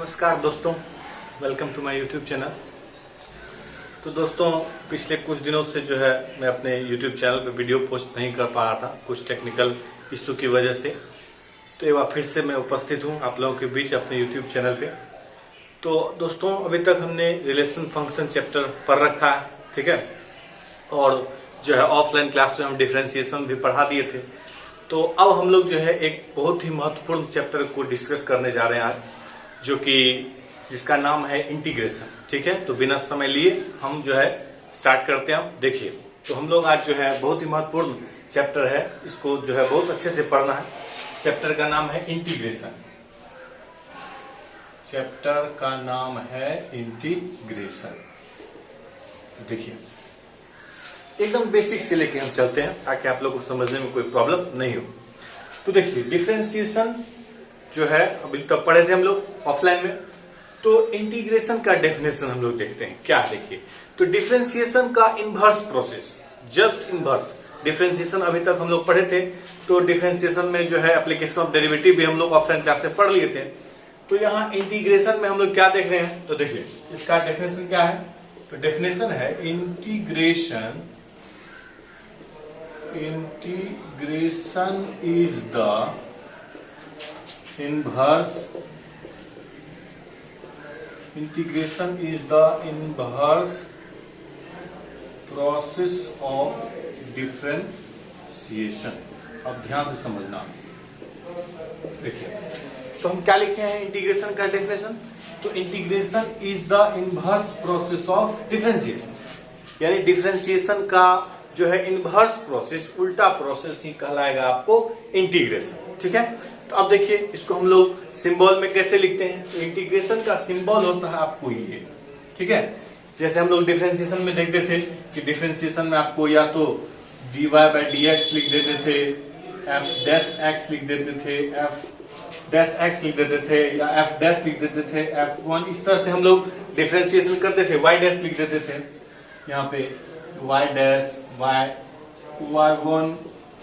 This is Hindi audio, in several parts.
नमस्कार दोस्तों, welcome to my YouTube channel. तो दोस्तों, पिछले कुछ दिनों से जो है मैं अपने यूट्यूब चैनल पे वीडियो पोस्ट नहीं कर पा रहा था, कुछ टेक्निकल इशू की वजह से। तो एक बार फिर से मैं उपस्थित हूँ आप लोगों के बीच अपने यूट्यूब चैनल पे। तो दोस्तों, अभी तक हमने रिलेशन फंक्शन चैप्टर पढ़ रखा है, ठीक है, और जो है ऑफलाइन क्लास में हम डिफरेंशिएशन भी पढ़ा दिए थे। तो अब हम लोग जो है एक बहुत ही महत्वपूर्ण चैप्टर को डिस्कस करने जा रहे हैं आज, जो कि जिसका नाम है इंटीग्रेशन। ठीक है, तो बिना समय लिए हम जो है स्टार्ट करते हैं। देखिए, तो हम लोग आज जो है बहुत ही महत्वपूर्ण चैप्टर है, इसको जो है बहुत अच्छे से पढ़ना है। चैप्टर का नाम है इंटीग्रेशन। चैप्टर का नाम है इंटीग्रेशन। देखिए, एकदम बेसिक से लेके हम चलते हैं ताकि आप लोग को समझने में कोई प्रॉब्लम नहीं हो। तो देखिए, डिफरेंशिएशन जो है अभी तक पढ़े थे हम लोग ऑफलाइन में। तो इंटीग्रेशन का डेफिनेशन हम लोग देखते हैं क्या है। देखिए, तो डिफरेंशिएशन का inverse process, just inverse differentiation अभी तक हम लोग पढ़े थे। तो डिफरेंशिएशन में जो है एप्लीकेशन ऑफ डेरिवेटिव भी हम लोग ऑफलाइन क्लास में पढ़ लिए थे। तो यहाँ इंटीग्रेशन में हम लोग क्या देख रहे हैं, तो देखिए इसका डेफिनेशन क्या है। तो डेफिनेशन है integration is the inverse process of differentiation। अब ध्यान से समझना। देखिए, तो हम क्या लिखे हैं इंटीग्रेशन का डेफिनेशन। तो integration is the inverse process of differentiation, यानी डिफरेंशिएशन का जो है इनवर्स प्रोसेस, उल्टा प्रोसेस ही कहलाएगा आपको इंटीग्रेशन। ठीक है, तो अब देखिए इसको हम लोग सिंबल में कैसे लिखते हैं। तो इंटीग्रेशन का सिंबल होता है आपको ये, ठीक है। जैसे हम लोग डिफरेंशिएशन में देखते थे कि डिफरेंशिएशन में आपको या तो dy बाय dx लिख देते थे, f डैश x लिख देते थे, f डैश x लिख देते थे, या f डैश लिख देते थे, f1। इस तरह से हम लोग डिफरेंशिएशन करते थे। y डैश लिख देते थे, यहाँ पे y डैश y1,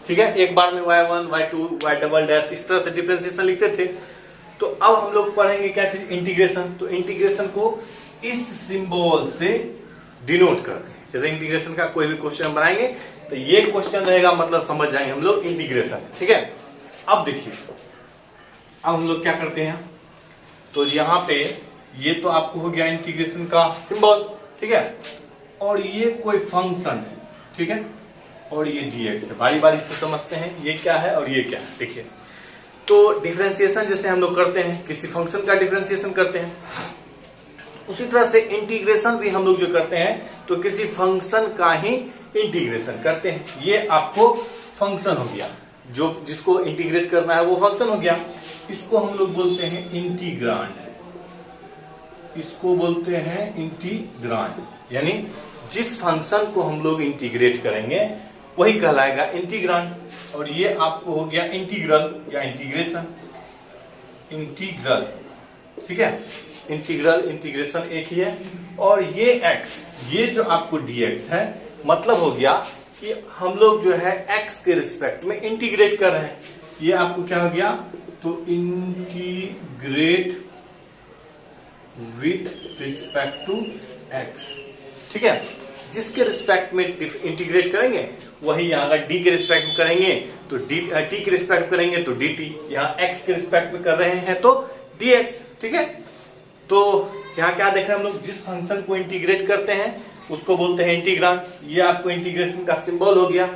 ठीक है, एक बार में y1 y2 y double dash, इस तरह से डिफरेंशिएशन लिखते थे। तो अब हम लोग पढ़ेंगे क्या चीज, इंटीग्रेशन। तो इंटीग्रेशन को इस सिंबल से डिनोट करते हैं। जैसे इंटीग्रेशन का कोई भी क्वेश्चन बनाएंगे तो ये क्वेश्चन रहेगा, मतलब समझ जाएंगे हम लोग इंटीग्रेशन। ठीक है, अब देखिए, अब हम लोग क्या करते हैं। तो यहाँ पे ये तो आपको हो गया इंटीग्रेशन का सिंबल, ठीक है, और ये कोई फंक्शन है, ठीक है, और ये dx है। बारी बारी से समझते हैं ये क्या है और ये क्या है। देखिए, तो डिफरेंशिएशन जैसे हम लोग करते हैं, किसी फंक्शन का डिफरेंशिएशन करते हैं, उसी तरह से इंटीग्रेशन भी हम लोग जो करते हैं तो किसी फंक्शन का ही इंटीग्रेशन करते हैं। ये आपको फंक्शन हो गया, जो जिसको इंटीग्रेट करना है वो फंक्शन हो गया। इसको हम लोग बोलते हैं इंटीग्रांड, इसको बोलते हैं इंटीग्रांड, यानी जिस फंक्शन को हम लोग इंटीग्रेट करेंगे वही कहलाएगा इंटीग्रांड। और ये आपको हो गया इंटीग्रल या इंटीग्रेशन, इंटीग्रल, ठीक है। इंटीग्रल इंटीग्रेशन एक ही है। और ये x, ये जो आपको dx है, मतलब हो गया कि हम लोग जो है x के रिस्पेक्ट में इंटीग्रेट कर रहे हैं। ये आपको क्या हो गया, तो integrate with respect to x, ठीक है। जिसके रिस्पेक्ट में इंटीग्रेट करेंगे वही यहाँ अगर d के रिस्पेक्ट में करेंगे तो t के रिस्पेक्ट करेंगे तो dt, यहाँ x के रिस्पेक्ट में कर रहे हैं तो dx, ठीक है। तो यहाँ क्या देख रहे हैं हम लोग, जिस फंक्शन को इंटीग्रेट करते हैं उसको बोलते हैं इंटीग्रांड। ये आपको इंटीग्रेशन का सिंबल हो गया।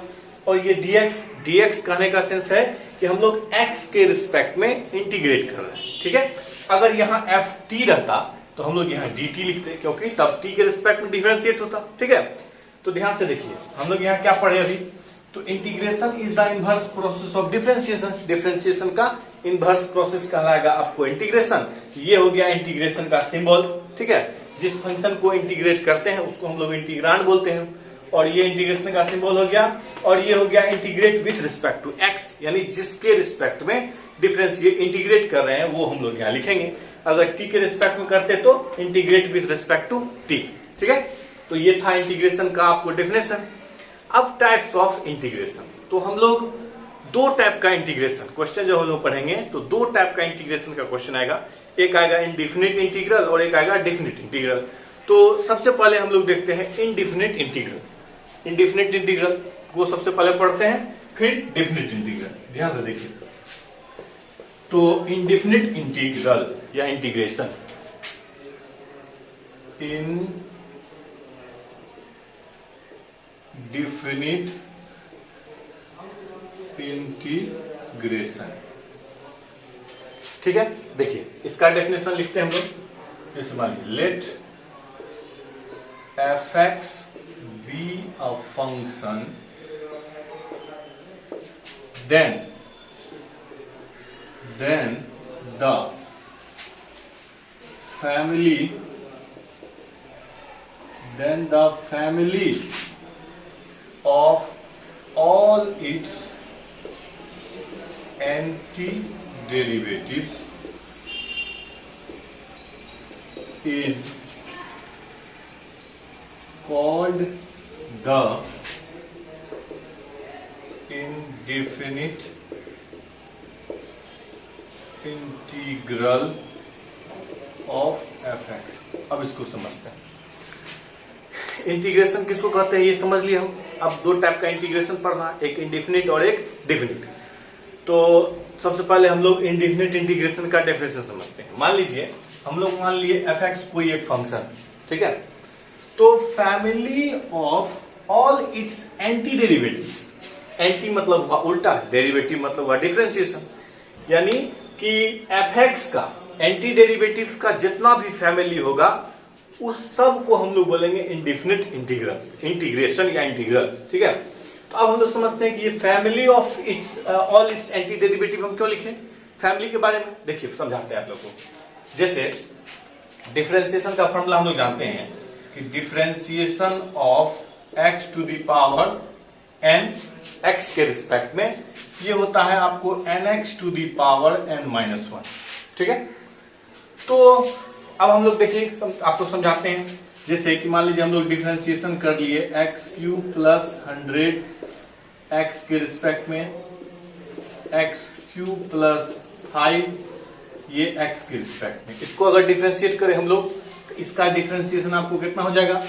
और ये dx कहने का सेंस है कि हम लोग x के रिस्पेक्ट में इंटीग्रेट कर रहे हैं, ठीक है। अगर यहाँ ft रहता तो हम लोग यहाँ dt लिखते, क्योंकि तब t के रिस्पेक्ट में डिफरेंशिएट होता, ठीक है। तो ध्यान से देखिए, हम लोग यहाँ क्या पढ़े अभी, तो integration is the inverse process of differentiation. Differentiation का इनवर्स प्रोसेस कहलाएगा आपको इंटीग्रेशन। ये हो गया इंटीग्रेशन का सिंबल, ठीक है। जिस फंक्शन को इंटीग्रेट करते हैं उसको हम लोग इंटीग्रांड बोलते हैं। और ये इंटीग्रेशन का सिंबल हो गया। और ये हो गया integrate with respect to x, यानी जिसके रिस्पेक्ट में डिफरेंशिएट इंटीग्रेट कर रहे हैं वो हम लोग यहाँ लिखेंगे। अगर t के रिस्पेक्ट में करते तो integrate with respect to t, ठीक है। तो ये था इंटीग्रेशन का आपको डेफिनेशन। अब टाइप्स ऑफ इंटीग्रेशन, तो हम लोग दो टाइप का इंटीग्रेशन क्वेश्चन जो हम लोग पढ़ेंगे, तो दो टाइप का इंटीग्रेशन का क्वेश्चन आएगा। एक आएगा इनडिफिनिट इंटीग्रल और एक आएगा डेफिनिट इंटीग्रल। तो सबसे पहले हम लोग देखते हैं इनडिफिनिट इंटीग्रल। इनडिफिनिट इंटीग्रल को सबसे पहले पढ़ते हैं, फिर डेफिनिट इंटीग्रल। ध्यान से देखिए, तो इनडिफिनिट इंटीग्रल या इंटीग्रेशन, इनडिफिनिट इंटीग्रेशन, ठीक है। देखिए इसका डेफिनेशन लिखते हैं हम लोग, इस मानिए let F X be a function then the family of all its antiderivatives is called the indefinite integral of fx। अब इसको समझते हैं, इंटीग्रेशन किसको कहते हैं ये समझ लिया हम। अब दो टाइप का इंटीग्रेशन पढ़ना, एक इंडिफिनिट और एक डेफिनिट। तो सबसे पहले हम लोग इंडिफिनिट इंटीग्रेशन का डेफिनेशन समझते हैं। मान लीजिए हम लोग मान लिए एफ एक्स कोई एक फंक्शन, ठीक है। तो family of all it's anti derivative, anti मतलब हुआ उल्टा, डेरिवेटिव मतलब हुआ डिफरेंशिएशन, यानी कि एफ एक्स का एंटी डेरिवेटिव्स का जितना भी फैमिली होगा उस सब को हम लोग बोलेंगे इंडिफिनिट इंटीग्रल, इंटीग्रेशन या इंटीग्रल, ठीक है। तो अब हम लोग समझते हैं कि ये family of its all it's anti derivative हम क्यों लिखे फैमिली के बारे में। देखिए समझाते हैं आप लोग को। जैसे डिफरेंशिएशन का फॉर्मूला हम लोग जानते हैं कि differentiation of X to the power N, X के रिस्पेक्ट में ये होता है आपको N X to the power N minus one, ठीक है। तो अब हम लोग देखिए आपको समझाते हैं। जैसे कि मान लीजिए हम लोग डिफरेंशिएशन कर लिए एक्स क्यूब प्लस 100 एक्स के रिस्पेक्ट में, एक्स क्यूब प्लस 5 ये एक्स के रिस्पेक्ट में। इसको अगर डिफरेंशिएट करें हम लोग तो इसका डिफरेंशिएशन आपको कितना हो जाएगा,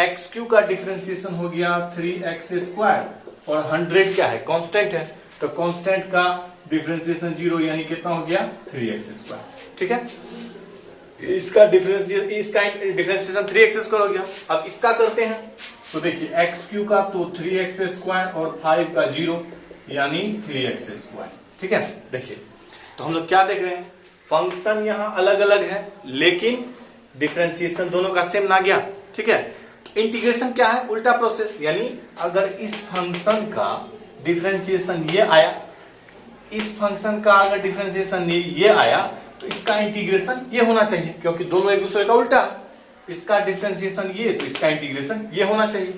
एक्स क्यूब का डिफरेंशिएशन हो गया 3x² और 100 क्या है, कांस्टेंट है, तो कांस्टेंट का डिफरेंशिएशन 0 यानी कितना हो गया 3x², ठीक है। इसका डिफरेंशिएशन 3x² हो गया। अब इसका करते हैं तो देखिए एक्स क्यू का तो 3x² और 5 का 0 यानी 3x², ठीक है। देखिए तो हम लोग क्या देख रहे हैं, फंक्शन यहाँ अलग अलग है लेकिन डिफरेंशिएशन दोनों का सेम ना गया, ठीक है। तो इंटीग्रेशन क्या है, उल्टा प्रोसेस, यानी अगर इस फंक्शन का डिफरेंशिएशन ये आया, इस फंक्शन का अगर डिफरेंशिएशन ये आया तो इसका इंटीग्रेशन ये होना चाहिए, क्योंकि दोनों एक दूसरे का उल्टा। इसका डिफरेंशिएशन ये तो इसका इंटीग्रेशन ये होना चाहिए।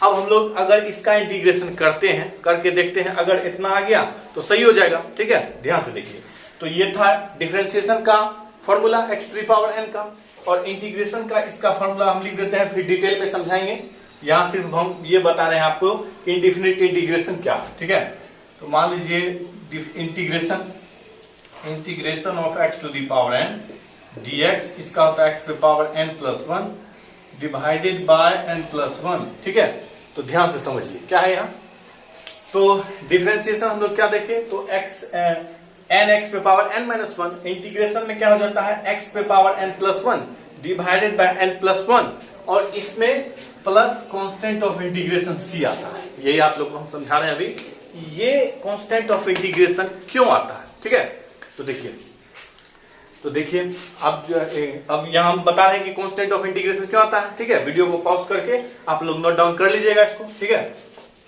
अब हम लोग अगर इसका इंटीग्रेशन करते हैं, करके देखते हैं, अगर इतना आ गया तो सही हो जाएगा, ठीक है। ध्यान से देखिए, तो ये था डिफरेंशिएशन का formula X to the power N का, और इंटीग्रेशन का इसका फॉर्मूला हम लिख देते हैं, फिर डिटेल में समझाएंगे। यहाँ सिर्फ हम ये बता रहे हैं आपको इंडिफिनिट इंटीग्रेशन क्या है, ठीक है। तो मान लीजिए integration of X to the power N dx, इसका होता है एक्स पे power n plus 1 divided by n plus 1, ठीक है। तो ध्यान से समझिए क्या है यहाँ। तो डिफरेंशिएशन हम लोग क्या देखें, तो n x पे पावर n माइनस 1, इंटीग्रेशन में क्या हो जाता है x पे power n plus 1 divided by n plus 1, और इसमें plus constant of integration c आता है। यही आप लोग को हम समझा रहे हैं अभी, ये कांस्टेंट ऑफ इंटीग्रेशन क्यों आता है, ठीक है। तो देखिए अब यहाँ हम बता रहे हैं कि कांस्टेंट ऑफ इंटीग्रेशन क्यों आता है, ठीक है। वीडियो को पॉज करके आप लोग नोट डाउन कर लीजिएगा इसको, ठीक है।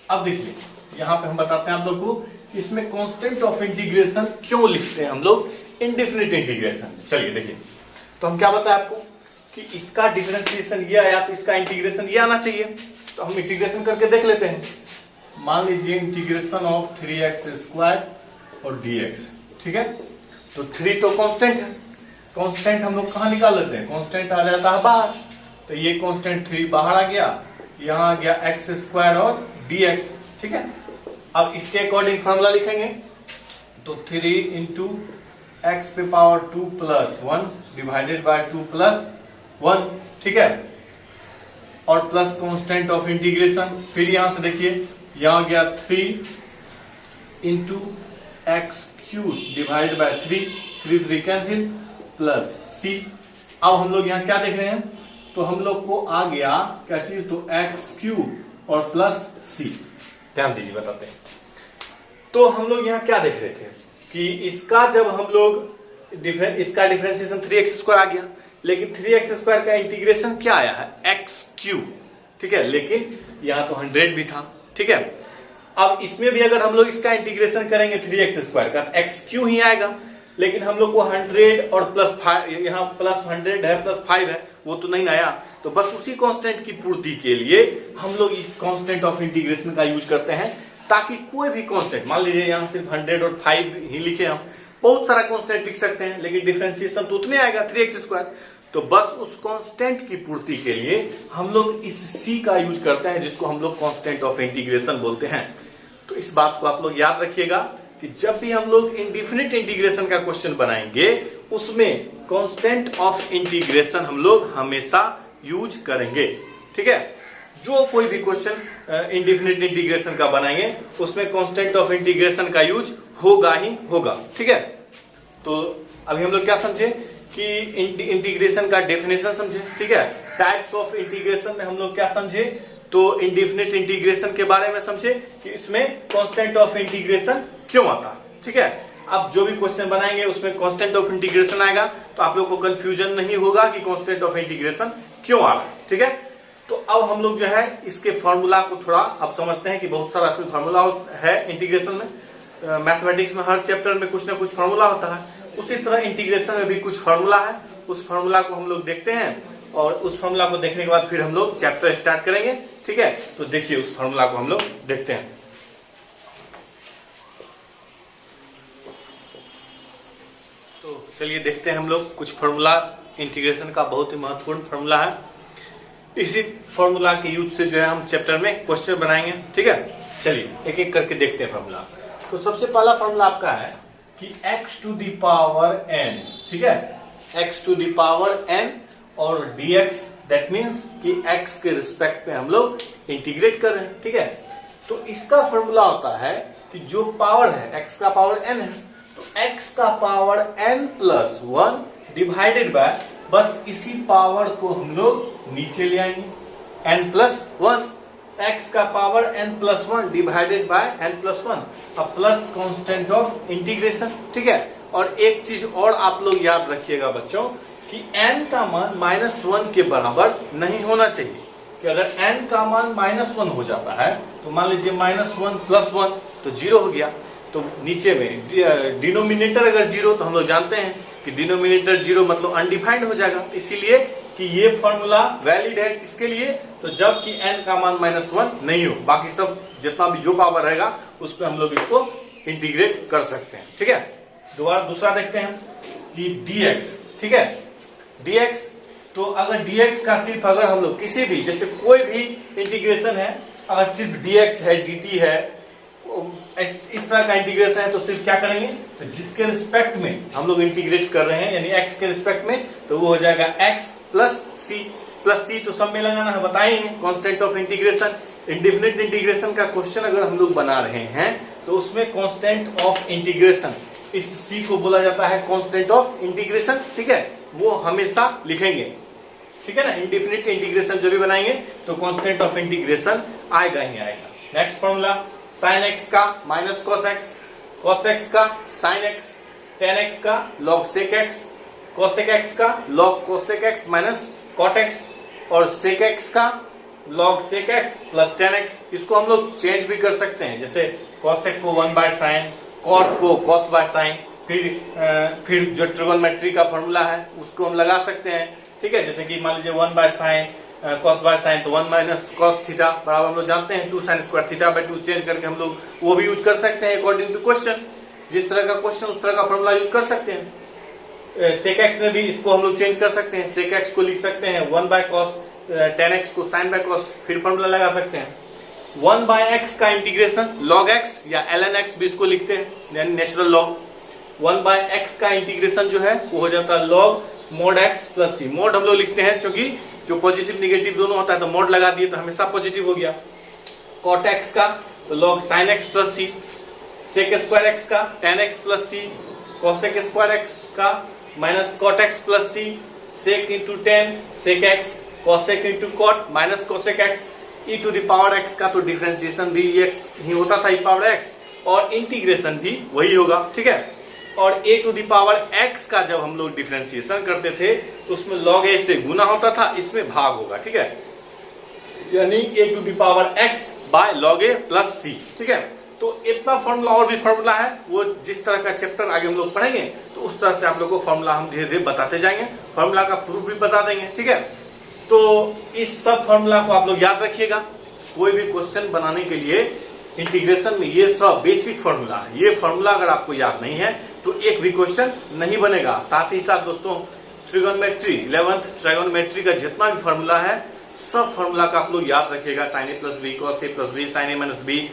अब देखिए यहाँ पे हम बताते हैं आप लोग को इसमें कांस्टेंट ऑफ इंटीग्रेशन क्यों लिखते हैं हम लोग इनडिफिनिट इंटीग्रेशन। चलिए देखिए, तो हम क्या बताए आपको कि इसका डिफरेंशिएशन ये आया तो इसका इंटीग्रेशन ये आना चाहिए। तो हम इंटीग्रेशन करके देख लेते हैं। मान लीजिए इंटीग्रेशन ऑफ 3x² और dx, ठीक है। तो 3 तो कांस्टेंट है, कांस्टेंट हम लोग कहाँ निकाल लेते हैं, कांस्टेंट आ जाता है बाहर, तो ये कांस्टेंट 3 बाहर आ गया, यहाँ आ गया x² और dx, ठीक है। अब इसके अकॉर्डिंग फॉर्मूला लिखेंगे, तो 3 इंटू एक्स पे power 2 plus 1 divided bye 2 plus 1, ठीक है, और प्लस कांस्टेंट ऑफ इंटीग्रेशन। फिर यहां से देखिए, यहां गया 3 into x cube divide by 3 3 cancel plus c. अब हम लोग यहाँ क्या देख रहे हैं, तो हम लोग को आ गया क्या चीज, तो एक्स क्यूब और प्लस सी। ध्यान दीजिए बताते हैं। तो हम लोग यहाँ क्या देख रहे थे कि इसका जब हम लोग इसका डिफरेंशिएशन 3x² आ गया, लेकिन 3x² का इंटीग्रेशन क्या आया है, एक्स क्यूब, ठीक है, लेकिन यहाँ तो 100 भी था, ठीक है। अब इसमें भी अगर हम लोग इसका इंटीग्रेशन करेंगे 3x² का, तो एक्स क्यू ही आएगा, लेकिन हम लोग को 100 और प्लस 5, यहाँ प्लस 100 है प्लस 5 है, वो तो नहीं आया। तो बस उसी कांस्टेंट की पूर्ति के लिए हम लोग इस कांस्टेंट ऑफ इंटीग्रेशन का यूज करते हैं, ताकि कोई भी कांस्टेंट, मान लीजिए यहाँ सिर्फ 100 और 5 ही लिखे, हम बहुत सारा कांस्टेंट लिख सकते हैं, लेकिन डिफरेंशिएशन तो उतने आएगा 3x²। तो बस उस कांस्टेंट की पूर्ति के लिए हम लोग इस c का यूज करते हैं, जिसको हम लोग कांस्टेंट ऑफ इंटीग्रेशन बोलते हैं। तो इस बात को आप लोग याद रखिएगा कि जब भी हम लोग इंडिफिनिट इंटीग्रेशन का क्वेश्चन बनाएंगे, उसमें कांस्टेंट ऑफ इंटीग्रेशन हम लोग हमेशा यूज करेंगे, ठीक है। जो कोई भी क्वेश्चन इंडिफिनिट इंटीग्रेशन का बनाएंगे, उसमें कांस्टेंट ऑफ इंटीग्रेशन का यूज होगा ही होगा, ठीक है। तो अभी हम लोग क्या समझे कि इंटीग्रेशन का डेफिनेशन समझे, ठीक है। टाइप्स ऑफ इंटीग्रेशन में हम लोग क्या समझे, तो इंडिफिनिट इंटीग्रेशन के बारे में समझे कि इसमें कांस्टेंट ऑफ इंटीग्रेशन क्यों आता, ठीक है। अब जो भी क्वेश्चन बनाएंगे उसमें कांस्टेंट ऑफ इंटीग्रेशन आएगा, तो आप लोग को कंफ्यूजन नहीं होगा कि कांस्टेंट ऑफ इंटीग्रेशन क्यों आ रहा है, ठीक है। तो अब हम लोग जो है इसके फॉर्मूला को थोड़ा अब समझते हैं कि बहुत सारा इसमें फॉर्मूला है इंटीग्रेशन में। मैथमेटिक्स में हर चैप्टर में कुछ ना कुछ फॉर्मूला होता है, उसी तरह इंटीग्रेशन में भी कुछ फॉर्मूला है। उस फॉर्मूला को हम लोग देखते हैं, और उस फॉर्मूला को देखने के बाद फिर हम लोग चैप्टर स्टार्ट करेंगे, ठीक है। तो देखिए उस फॉर्मूला को हम लोग देखते हैं। तो चलिए देखते हैं हम लोग कुछ फॉर्मूला, इंटीग्रेशन का बहुत ही महत्वपूर्ण फॉर्मूला है। इसी फॉर्मूला के यूज से जो है हम चैप्टर में क्वेश्चन बनाएंगे, ठीक है। चलिए एक एक करके देखते हैं फॉर्मूला। तो सबसे पहला फॉर्मूला आपका है कि x to the power n, ठीक है, x to the power n और dx, दैट मीन्स कि x के रिस्पेक्ट पे हम लोग इंटीग्रेट कर रहे हैं, ठीक है। तो इसका फॉर्मूला होता है कि जो पावर है x का पावर n है, तो x का power n plus 1 divided bye, बस इसी पावर को हम लोग नीचे ले आएंगे, n प्लस 1, x का power n plus 1 divided by n plus 1, अब प्लस कांस्टेंट ऑफ इंटीग्रेशन, ठीक है। और एक चीज और आप लोग याद रखिएगा बच्चों कि n का मान -1 के बराबर नहीं होना चाहिए, कि अगर n का मान -1 हो जाता है, तो मान लीजिए -1 प्लस 1 तो 0 हो गया, तो नीचे में डिनोमिनेटर अगर 0, तो हम लोग जानते हैं कि डिनोमिनेटर 0 मतलब अनडिफाइंड हो जाएगा। इसीलिए कि ये फॉर्मूला वैलिड है किसके लिए, तो जब कि n का मान -1 नहीं हो, बाकी सब जितना भी जो पावर रहेगा उस पर हम लोग इसको इंटीग्रेट कर सकते हैं, ठीक है। दूसरा देखते हैं कि dx, ठीक है, dx, तो अगर dx का सिर्फ अगर हम लोग किसी भी, जैसे कोई भी इंटीग्रेशन है, अगर सिर्फ dx है dt है, इस तरह का इंटीग्रेशन है, तो सिर्फ क्या करेंगे, तो जिसके रिस्पेक्ट में हम लोग इंटीग्रेट कर रहे हैं, यानी x के रिस्पेक्ट में, तो वो हो जाएगा x प्लस c तो सब में लगाना है, बताए हैं constant of integration. Indefinite integration का क्वेश्चन अगर हम लोग बना रहे हैं, तो उसमें कांस्टेंट ऑफ इंटीग्रेशन, इस c को बोला जाता है कांस्टेंट ऑफ इंटीग्रेशन, ठीक है, वो हमेशा लिखेंगे, ठीक है ना। इंडिफिनिट इंटीग्रेशन जो भी बनाएंगे तो कांस्टेंट ऑफ इंटीग्रेशन आएगा ही आएगा। नेक्स्ट फॉर्मूला, sin x का minus cos x, cos x का sin x, tan x का log sec x, cosec x का log cosec x minus cot x, और sec x का log sec x plus tan x। इसको हम लोग चेंज भी कर सकते हैं, जैसे cosec को 1 बाय साइन, cot को cos बाय साइन, फिर जो ट्रिगोनोमेट्री का फॉर्मूला है उसको हम लगा सकते हैं, ठीक है। जैसे कि मान लीजिए 1 by sine cos by sine, तो 1 माइनस cos थीटा बराबर हम लोग जानते हैं 2 sin square theta by 2, change करके हम लोग वो भी यूज कर सकते हैं अकॉर्डिंग टू क्वेश्चन। जिस तरह का क्वेश्चन उस तरह का फॉर्मूला यूज कर सकते हैं। sec x में भी इसको हम लोग चेंज कर सकते हैं, sec x को लिख सकते हैं 1 बाय cos, tan x को sin बाय cos, फिर फॉर्मूला लगा सकते हैं। 1 बाय एक्स का इंटीग्रेशन log x या ln x भी इसको लिखते हैं, यानी नेचुरल लॉग। 1 बाय एक्स का इंटीग्रेशन जो है वो हो जाता है log mod x प्लस सी। मोड हम लोग लिखते हैं क्योंकि जो पॉजिटिव निगेटिव दोनों होता है तो मोड लगा दिए तो हमेशा पॉजिटिव हो गया। cot x का तो log sin x plus C, sec square x का tan x plus C, cosec square x का minus cot x plus C, sec into tan sec x, cosec into cot minus cosec x, e to the power x का तो डिफरेंशिएशन भी x ही होता था, e पावर x, और इंटीग्रेशन भी वही होगा, ठीक है। और a to the power x का जब हम लोग डिफरेंशिएशन करते थे तो उसमें log a से गुना होता था, इसमें भाग होगा, ठीक है, यानी a to the power x by log a plus c, ठीक है। तो इतना फॉर्मूला और भी फॉर्मूला है, वो जिस तरह का चैप्टर आगे हम लोग पढ़ेंगे तो उस तरह से आप लोग को फॉर्मूला हम धीरे धीरे बताते जाएंगे, फॉर्मूला का प्रूफ भी बता देंगे, ठीक है। तो इस सब फॉर्मूला को आप लोग याद रखिएगा। कोई भी क्वेश्चन बनाने के लिए इंटीग्रेशन में ये सब बेसिक फॉर्मूला है, ये फॉर्मूला अगर आपको याद नहीं है तो एक भी क्वेश्चन नहीं बनेगा। साथ ही साथ दोस्तों ट्रिगोनोमेट्री 11th ट्रिगोनोमेट्री का जितना भी फॉर्मूला है सब फॉर्मूला का आप लोग याद रखिएगा। Sine a plus b, cos a plus b, sine a minus b,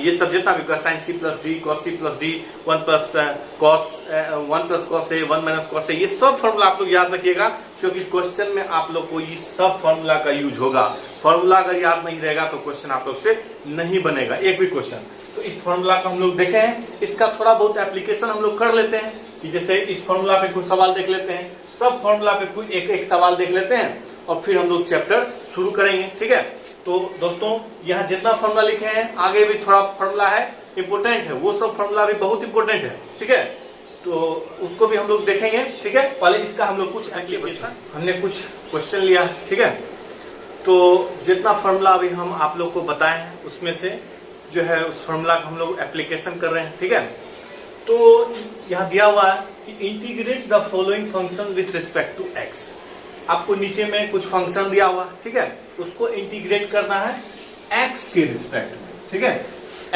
ये सब जितना भी sine c plus d, cos c plus d, 1 plus cos a, 1 minus cos a, ये सब फॉर्मूला आप लोग याद रखिएगा क्योंकि क्वेश्चन में आप लोग को ये सब फॉर्मूला का यूज होगा। फॉर्मूला अगर याद नहीं रहेगा तो क्वेश्चन आप लोग से नहीं बनेगा एक भी क्वेश्चन। तो इस फॉर्मूला का हम लोग देखे हैं, इसका थोड़ा बहुत एप्लीकेशन हम लोग कर लेते हैं कि जैसे इस फॉर्मूला पे कुछ सवाल देख लेते हैं, सब फॉर्मूला पे कोई एक एक सवाल देख लेते हैं और फिर हम लोग चैप्टर शुरू करेंगे, ठीक है। तो दोस्तों यहाँ जितना फॉर्मूला लिखे हैं आगे भी थोड़ा फॉर्मूला है इंपोर्टेंट है, वो सब फॉर्मूला भी बहुत इंपोर्टेंट है, ठीक है। तो उसको भी हम लोग देखेंगे, ठीक है। पहले इसका हम लोग कुछ एप्लीकेशन, हमने कुछ क्वेश्चन लिया, ठीक है। तो जितना फॉर्मूला अभी हम आप लोग को बताए हैं उसमें से जो है उस फॉर्मूला का हम लोग एप्लीकेशन कर रहे हैं, ठीक है। तो यहाँ दिया हुआ है कि integrate the following function with respect to X. आपको नीचे में कुछ फंक्शन दिया हुआ, ठीक है, उसको इंटीग्रेट करना है x के रिस्पेक्ट में, ठीक है,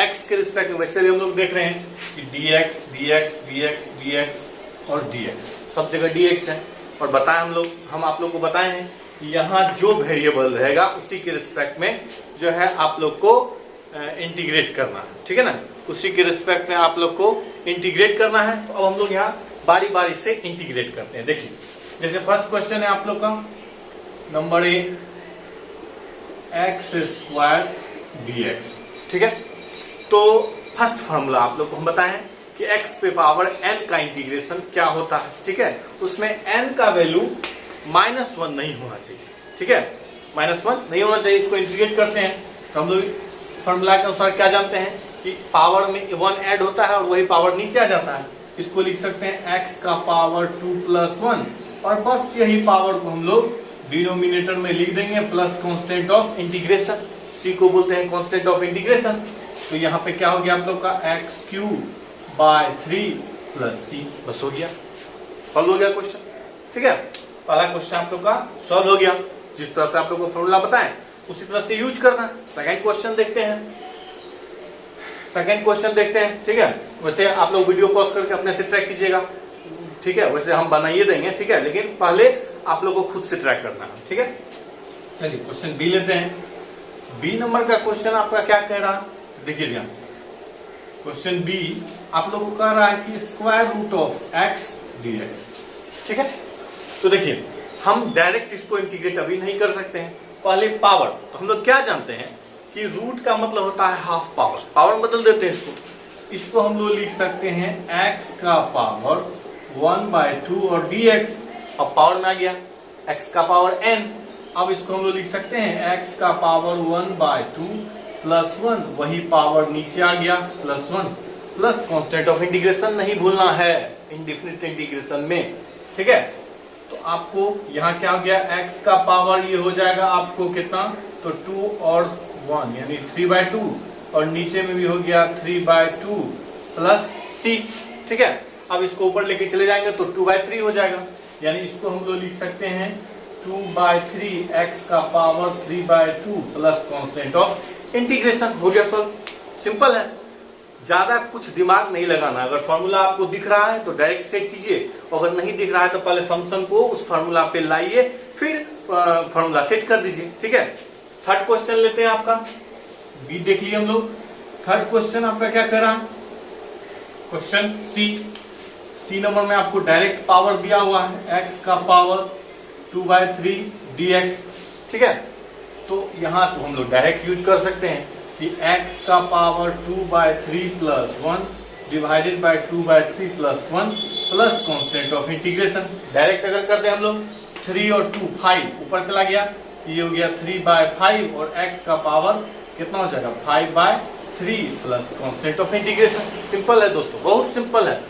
x के रिस्पेक्ट में। वैसे भी हम लोग देख रहे हैं कि dx dx dx dx और dx, सब जगह dx है। और बताए हम आप लोग को बताए हैं कि यहाँ जो वेरिएबल रहेगा उसी के रिस्पेक्ट में जो है आप लोग को इंटीग्रेट करना है, ठीक है ना, उसी के रिस्पेक्ट में आप लोग को इंटीग्रेट करना है। तो अब हम लोग यहाँ बारी बारी से इंटीग्रेट करते हैं। देखिए जैसे फर्स्ट क्वेश्चन है आप लोग का number A x square dx, ठीक है। तो फर्स्ट फॉर्मूला आप लोग को हम बताएं कि x पे पावर n का इंटीग्रेशन क्या होता है, ठीक है। उसमें n का वैल्यू -1 नहीं होना चाहिए, ठीक है, -1 नहीं होना चाहिए। इसको इंटीग्रेट करते हैं तो हम लोग फॉर्मूला के अनुसार क्या जानते हैं कि पावर में 1 ऐड होता है और वही पावर नीचे आ जाता है। इसको लिख सकते हैं x का पावर 2 + 1 और बस यही पावर को हम लोग डिनोमिनेटर में लिख देंगे plus constant of integration, c को बोलते हैं कांस्टेंट ऑफ इंटीग्रेशन। तो यहाँ पे क्या हो गया आप लोग का x³/3 + c, बस हो गया, सॉल्व हो गया क्वेश्चन, ठीक है। पहला क्वेश्चन आप लोग का सॉल्व हो गया। जिस तरह से आप लोग को फॉर्मूला बताएं उसी तरह से यूज करना। सेकंड क्वेश्चन देखते हैं, ठीक है। वैसे आप लोग वीडियो पॉज करके अपने से ट्रैक कीजिएगा, ठीक है, वैसे हम बनाइए देंगे, ठीक है, लेकिन पहले आप लोग को खुद से ट्रैक करना है, ठीक है। चलिए क्वेश्चन बी लेते हैं। बी नंबर का क्वेश्चन आपका क्या कह रहा है, देखिए ध्यान से। क्वेश्चन बी आप लोग को कह रहा है कि square root of x dx, ठीक है। तो देखिए हम डायरेक्ट इसको इंटीग्रेट अभी नहीं कर सकते हैं, पहले पावर। तो हम लोग क्या जानते हैं कि रूट का मतलब होता है हाफ पावर, पावर बदल देते हैं इसको हम लोग लिख सकते हैं x का पावर 1/2 और dx। अब पावर में आ गया x का पावर n, अब इसको हम लोग लिख सकते हैं x का पावर 1/2 + 1, वही पावर नीचे आ गया +1 प्लस कांस्टेंट ऑफ इंटीग्रेशन नहीं भूलना है इंडेफिनिट इंटीग्रेशन में, ठीक है। तो आपको यहाँ क्या हो गया, x का पावर ये हो जाएगा आपको कितना, तो 2 और 1 यानी 3/2 और नीचे में भी हो गया 3/2 + c, ठीक है। अब इसको ऊपर लेके चले जाएंगे तो 2/3 हो जाएगा, यानी इसको हम लोग लिख सकते हैं 2/3 x का power 3/2 plus constant of integration. हो गया सॉल्व, सिंपल है, ज्यादा कुछ दिमाग नहीं लगाना। अगर फॉर्मूला आपको दिख रहा है तो डायरेक्ट सेट कीजिए, अगर नहीं दिख रहा है तो पहले फंक्शन को उस फॉर्मूला पे लाइए फिर फॉर्मूला सेट कर दीजिए, ठीक है। थर्ड क्वेश्चन लेते हैं आपका बी देख लिए हम लोग। थर्ड क्वेश्चन आपका क्या कर रहा है, क्वेश्चन सी नंबर में आपको डायरेक्ट पावर दिया हुआ है x का पावर 2/3 dx, ठीक है। तो यहां तो हम लोग डायरेक्ट यूज कर सकते हैं कि x का power 2/3 plus 1 divided bye 2/3 plus 1 plus constant of integration. Direct अगर करते हैं हम लोग 3 और 2 5 ऊपर चला गया, ये हो गया 3/5 और x का पावर कितना हो जाएगा 5/3 plus constant of integration. Simple है दोस्तों, बहुत सिंपल है,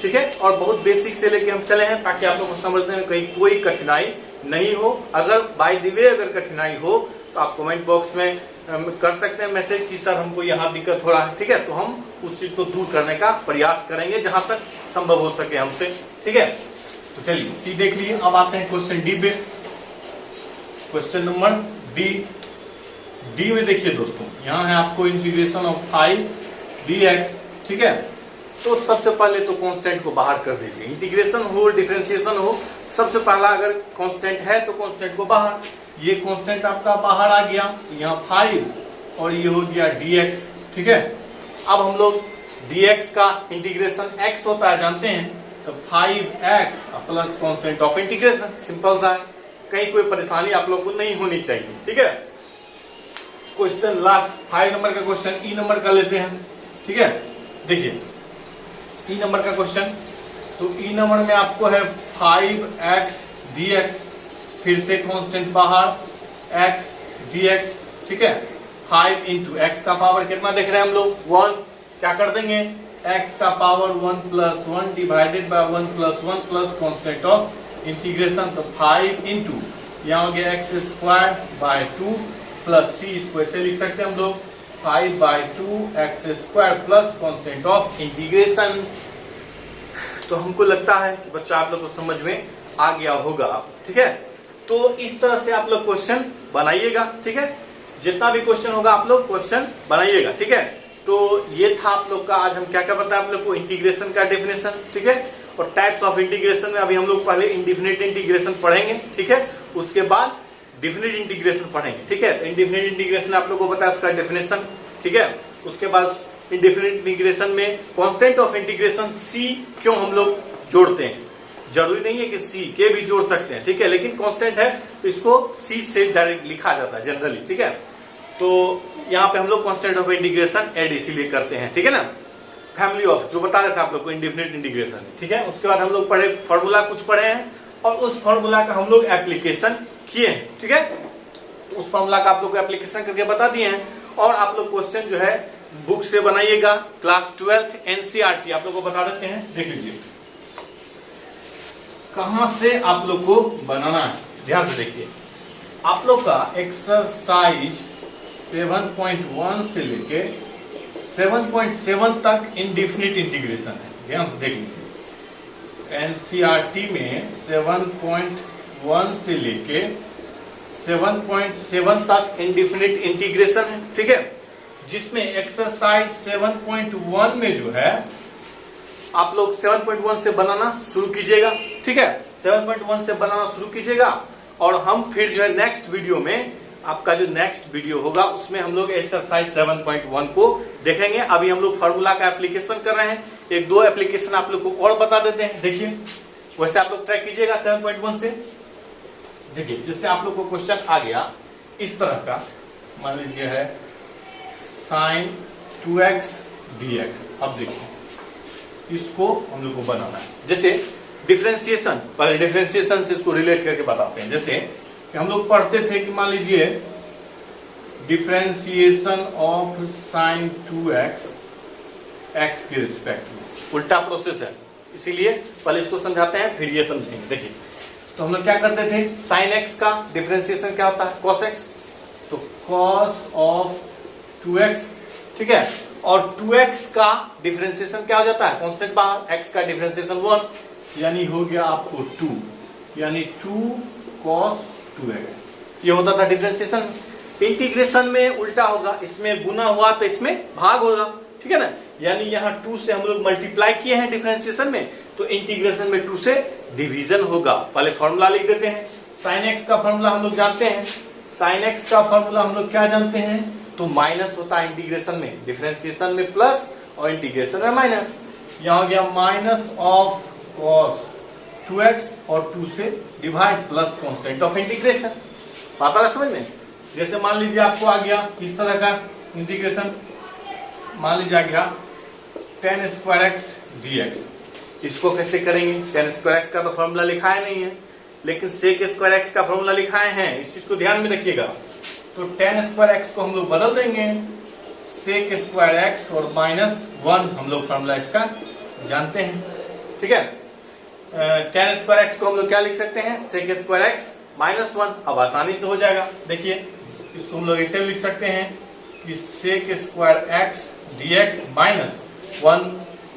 ठीक है। और बहुत बेसिक से लेके हम चले हैं ताकि आप लोगों को समझने में कहीं कोई कठिनाई नहीं हो। अगर बाय द वे अगर कठिनाई हो तो आप कमेंट बॉक्स में कर सकते हैं मैसेज कि सर हमको यहाँ दिक्कत हो रहा है, ठीक है। तो हम उस चीज को दूर करने का प्रयास करेंगे जहां तक संभव हो सके हमसे, ठीक है। तो चलिए सी देख लिए, अब आते हैं क्वेश्चन डी पे। क्वेश्चन नंबर डी में देखिए दोस्तों, यहाँ है आपको इंटीग्रेशन ऑफ 5 dx, ठीक है। तो सबसे पहले तो कांस्टेंट को बाहर कर दीजिए, इंटीग्रेशन हो डिफरेंशिएशन हो, सबसे पहला अगर कांस्टेंट है तो कांस्टेंट को बाहर। ये कांस्टेंट आपका बाहर आ गया, यहाँ 5 और ये हो गया dx, ठीक है। अब हम लोग dx का इंटीग्रेशन x होता है जानते हैं, तो 5x plus constant of integration, simple सा है, कहीं कोई परेशानी आप लोग को नहीं होनी चाहिए, ठीक है। क्वेश्चन लास्ट 5 नंबर का क्वेश्चन ई नंबर का लेते हैं, ठीक है। देखिए ई नंबर का क्वेश्चन, तो ई नंबर में आपको है 5x dx, फिर से कांस्टेंट बाहर x dx, ठीक है। 5 इंटू एक्स का पावर कितना देख रहे हैं हम लोग 1, क्या कर देंगे x का power 1 plus 1 divided bye 1 plus 1 plus constant of integration, तो 5 इंटू यहाँ हो गया x square by 2 plus c, इसको ऐसे लिख सकते हैं हम लोग 5/2 x square plus constant of integration. तो हमको लगता है कि बच्चा आप लोग को समझ में आ गया होगा, ठीक है। तो इस तरह से आप लोग क्वेश्चन बनाइएगा, ठीक है। जितना भी क्वेश्चन होगा आप लोग क्वेश्चन बनाइएगा, ठीक है। तो ये था आप लोग का, आज हम क्या क्या बताया आप लोग को, इंटीग्रेशन का डेफिनेशन, ठीक है। और टाइप्स ऑफ इंटीग्रेशन में अभी हम लोग पहले इंडिफिनिट इंटीग्रेशन पढ़ेंगे, ठीक है। उसके बाद डिफिनिट इंटीग्रेशन पढ़ेंगे, ठीक है। तो इंडिफिनिट इंटीग्रेशन आप लोगों को पता है उसका डेफिनेशन, ठीक है। उसके बाद इंडिफिनिट इंटीग्रेशन में कांस्टेंट ऑफ इंटीग्रेशन c क्यों हम लोग जोड़ते हैं, जरूरी नहीं है कि c के भी जोड़ सकते हैं, ठीक है। लेकिन कांस्टेंट है तो इसको c से डायरेक्ट लिखा जाता है जनरली, ठीक है। तो यहाँ पे हम लोग कांस्टेंट ऑफ इंटीग्रेशन ऐड इसीलिए करते हैं, ठीक है ना। फैमिली ऑफ जो बता रहे थे आप लोग को इंडिफिनिट इंटीग्रेशन, ठीक है। उसके बाद हम लोग पढ़े फॉर्मूला कुछ पढ़े हैं और उस फॉर्मूला का हम लोग एप्लीकेशन किए हैं, ठीक है। उस फॉर्मूला का आप लोग को एप्लीकेशन करके बता दिए हैं। और आप लोग क्वेश्चन जो है बुक से बनाइएगा, क्लास 12 एनसीईआरटी आप लोग को बता देते हैं, देख लीजिए कहां से आप लोग को बनाना है। ध्यान से देखिए, आप लोग का एक्सरसाइज 7.1 से लेके 7.7 तक इंडिफिनिट इंटीग्रेशन है, ध्यान से देख लीजिए। एनसीईआरटी में 7.1 से लेके 7.7 तक इंडिफिनिट इंटीग्रेशन है, ठीक है। जिसमें एक्सरसाइज 7.1 में जो है आप लोग 7.1 से बनाना शुरू कीजिएगा, ठीक है। 7.1 से बनाना शुरू कीजिएगा और हम फिर जो है नेक्स्ट वीडियो में, आपका जो नेक्स्ट वीडियो होगा उसमें हम लोग एक्सरसाइज 7.1 को देखेंगे। अभी हम लोग फार्मूला का एप्लीकेशन कर रहे हैं, एक दो एप्लीकेशन आप लोग को और बता देते हैं, देखिए वैसे आप लोग ट्राई कीजिएगा 7.1 से। देखिए जैसे आप लोग को क्वेश्चन आ गया इस तरह का, मान लीजिए है sin 2x dx। अब देखिए इसको हम लोग को बनाना है, जैसे डिफरेंशिएशन, पहले डिफरेंशिएशन से इसको रिलेट करके बताते हैं। जैसे कि हम लोग पढ़ते थे कि मान लीजिए differentiation of sin 2x x के रिस्पेक्ट में, उल्टा प्रोसेस है, इसीलिए पहले इसको समझाते हैं फिर ये समझेंगे। देखिए तो हम लोग क्या करते थे, sin x का डिफरेंशिएशन क्या होता है cos x, तो cos ऑफ 2x, ठीक है। और 2x का डिफरेंशिएशन क्या हो जाता है, कांस्टेंट बाहर, x का डिफरेंशिएशन 1, यानी हो गया आपको 2, यानी 2 cos 2x, ये होता था डिफरेंशिएशन। इंटीग्रेशन में उल्टा होगा, इसमें गुना हुआ तो इसमें भाग होगा, ठीक है ना। यानी यहाँ 2 से हम लोग मल्टीप्लाई किए हैं डिफरेंशिएशन में, तो इंटीग्रेशन में 2 से डिवीजन होगा। पहले फॉर्मूला लिख देते हैं, sin x का फॉर्मूला हम लोग जानते हैं। sin x का फॉर्मूला हम लोग क्या जानते हैं, तो माइनस होता है इंटीग्रेशन में, डिफरेंशिएशन में प्लस और इंटीग्रेशन में माइनस। यहां गया माइनस ऑफ कॉस 2x और 2 से divide plus constant of integration. बात आ रहा समझ में? जैसे मान लीजिए आपको आ गया इस तरह का इंटीग्रेशन, मान लीजिए आ गया tan स्क्वायर एक्स dx। इसको कैसे करेंगे? tan स्क्वायर एक्स का तो फॉर्मूला लिखा है नहीं है, लेकिन sec स्क्वायर एक्स का फॉर्मूला लिखा है, इस चीज को ध्यान में रखिएगा। तो tan स्क्वायर एक्स को हम लोग बदल देंगे sec स्क्वायर एक्स और -1 हम लोग फॉर्मूला इसका जानते हैं, ठीक है। tan स्क्वायर एक्स को हम लोग क्या लिख सकते हैं? sec square x -1। अब आसानी से हो जाएगा, देखिए इसको हम लोग ऐसे भी लिख सकते हैं कि sec स्क्वायर एक्स dx -1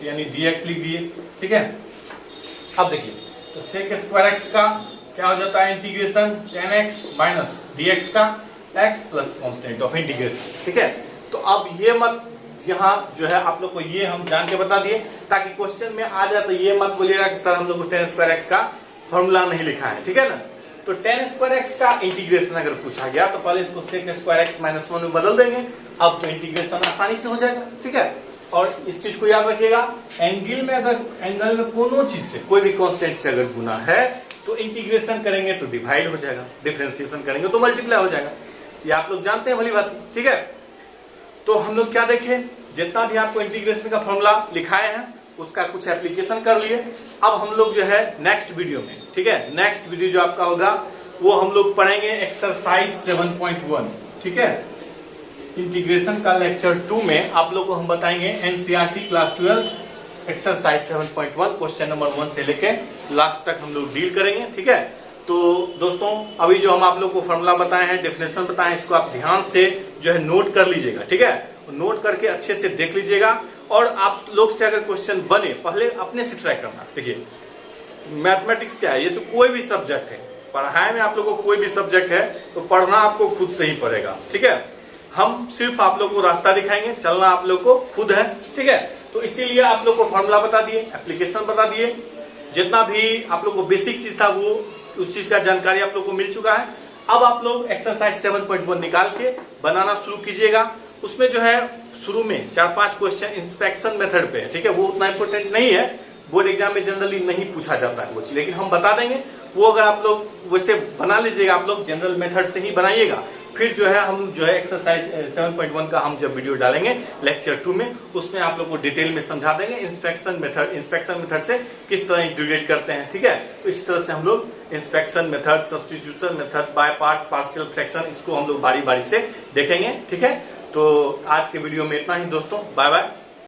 यानी dx लिख दिए, ठीक है। अब देखिए तो sec स्क्वायर एक्स का क्या हो जाता है? Integration tan x minus dx का x plus constant of integration, ठीक है। तो अब ये मत यहाँ जो है आप लोग को ये हम जान के बता दिए ताकि क्वेश्चन में आ जाए तो ये मत बोलिएगा कि सर हम लोग को tan स्क्वायर एक्स का फॉर्मूला नहीं लिखा है, ठीक है ना। तो tan स्क्वायर एक्स का इंटीग्रेशन अगर पूछा गया तो पहले इसको sec स्क्वायर एक्स -1 में बदल देंगे, अब तो इंटीग्रेशन आसानी से हो जाएगा, ठीक है। और इस चीज को याद रखिएगा, एंगल में अगर एंगल में कोनो चीज से कोई भी कांस्टेंट से अगर गुना है तो इंटीग्रेशन करेंगे तो डिवाइड हो जाएगा, डिफरेंशिएशन करेंगे तो मल्टीप्लाई हो जाएगा। ये आप लोग जानते हैं भली बात, ठीक है। तो हम लोग क्या देखें, जितना भी आपको इंटीग्रेशन का फॉर्मूला लिखाए हैं उसका कुछ एप्लीकेशन कर लिए। अब हम लोग जो है नेक्स्ट वीडियो में, ठीक है, नेक्स्ट वीडियो जो आपका होगा वो हम लोग पढ़ेंगे एक्सरसाइज 7.1, ठीक है। इंटीग्रेशन का लेक्चर 2 में आप लोग को हम बताएंगे NCERT class 12 exercise 7.1 question number 1 से लेके लास्ट तक हम लोग डील करेंगे, ठीक है। तो दोस्तों अभी जो हम आप लोग को फॉर्मूला बताए हैं, डेफिनेशन बताए हैं, इसको आप ध्यान से जो है नोट कर लीजिएगा, ठीक है। नोट करके अच्छे से देख लीजिएगा और आप लोग से अगर क्वेश्चन बने पहले अपने से ट्राई करना। देखिए मैथमेटिक्स क्या है, ये कोई भी सब्जेक्ट है, पढ़ाई में आप लोग को कोई भी सब्जेक्ट है तो पढ़ना आपको खुद से ही पड़ेगा, ठीक है। हम सिर्फ आप लोग को रास्ता दिखाएंगे, चलना आप लोग को खुद है, ठीक है। तो इसीलिए आप लोग को फॉर्मूला बता दिए, एप्लीकेशन बता दिए, जितना भी आप लोग को बेसिक चीज था वो उस चीज का जानकारी आप लोग को मिल चुका है। अब आप लोग एक्सरसाइज 7.1 निकाल के बनाना शुरू कीजिएगा। उसमें जो है शुरू में 4-5 क्वेश्चन इंस्पेक्शन मेथड पे है, ठीक है। वो उतना इंपोर्टेंट नहीं है, बोर्ड एग्जाम में जनरली नहीं पूछा जाता है वो चीज, लेकिन हम बता देंगे वो। अगर आप लोग वैसे बना लीजिएगा, आप लोग जनरल मेथड से ही बनाइएगा, फिर जो है हम जो है एक्सरसाइज 7.1 का हम जब वीडियो डालेंगे लेक्चर 2 में, उसमें आप लोग को डिटेल में समझा देंगे इंस्पेक्शन मेथड से किस तरह इंटीग्रेट करते हैं, ठीक है। तो इस तरह से हम लोग inspection method, substitution method, by parts, partial fraction, इसको हम लोग बारी बारी से देखेंगे, ठीक है। तो आज के वीडियो में इतना ही दोस्तों, बाय बाय।